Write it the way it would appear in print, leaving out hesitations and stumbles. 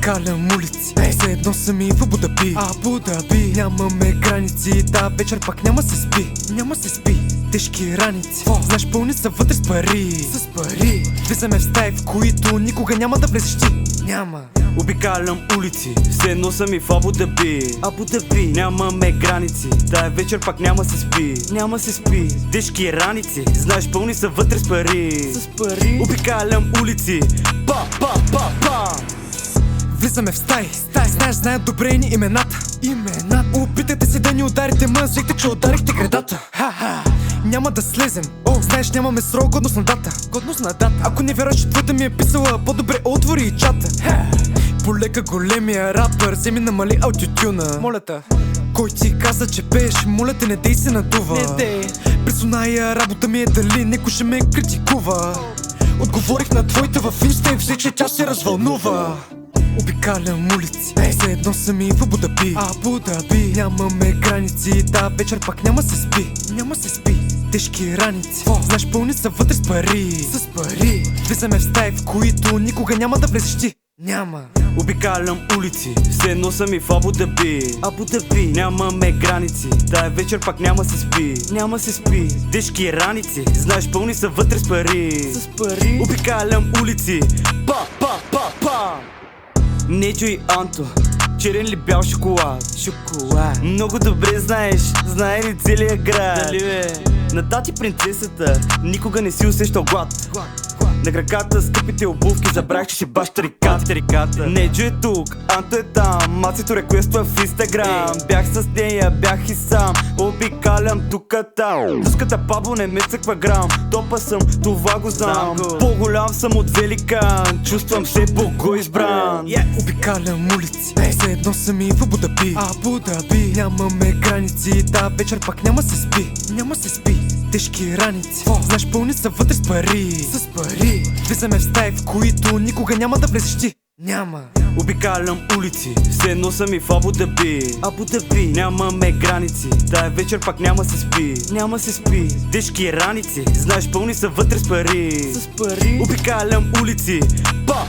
Обикалям улици, все едно съм и в Абу Даби. Нямаме граници, та вечер пак няма се спи. Тежки раници, знаеш, пълни са вътре с пари. Влизаме в стаи, в които никога няма да влезеш ти. Няма. Обикалям улици, все едно съм и в Абу Даби. Нямаме граници, тая вечер пак няма се спи. Тежки раници, знаеш, пълни са вътре с пари. Обикалям улици, па. Влизаме в стаи, знаеш, знаят добре ни имената. Опитайте се да ни ударите, мъжете, че ударихте гредата. Няма да слезем, знаеш, нямаме срок, годност на дата. Ако не вярваш, че твоята ми е писала, по-добре отвори и чата. Полека големия рапър, вземи намали аудиотюна. Моля те. Кой ти каза, че пееш, моля те, не дей се надува. През оная работа ми е дали некой ще ме критикува. Отговорих на твоите в инста и все, че тя се развълнува. Обикалям улици, все едно съм и в Абу Даби. Нямаме граници, та вечер пак няма се спи. Тежки раници, знаеш, пълни са вътре с пари. Влизаме в стаи, в които никога няма да влезеш ти. Няма. Обикалям улици, все едно съм и в Абу Даби. Нямаме граници, тая вечер пак няма се спи. Тежки раници, знаеш, пълни са вътре с пари. Обикалям улици, па. Нечо и Анто, черен ли бял шоколад? Много добре знаеш, знае ли целия град? На тати принцесата никога не си усещал глад. На краката скъпите обувки, забрах, че ще баш тариката. Неджо е тук, Анто е там, мацето реквества в Инстаграм. Бях с нея, бях и сам, обикалям тука там. Пуската Пабло не ме цъква грам, топа съм, това го знам. По-голям съм от великан, чувствам се богоизбран. Обикалям улици, все едно съм и в Абу Даби. Нямаме граници, та вечер пак няма се спи. Тежки раници, знаеш, пълни са вътре с пари. Влизаме в стаи, в които никога няма да влезеш ти. Няма. Обикалям улици, все едно съм и в Абу Даби. Нямаме граници, тая вечер пак няма се спи. Тежки раници, знаеш, пълни са вътре с пари. Обикалям улици, па.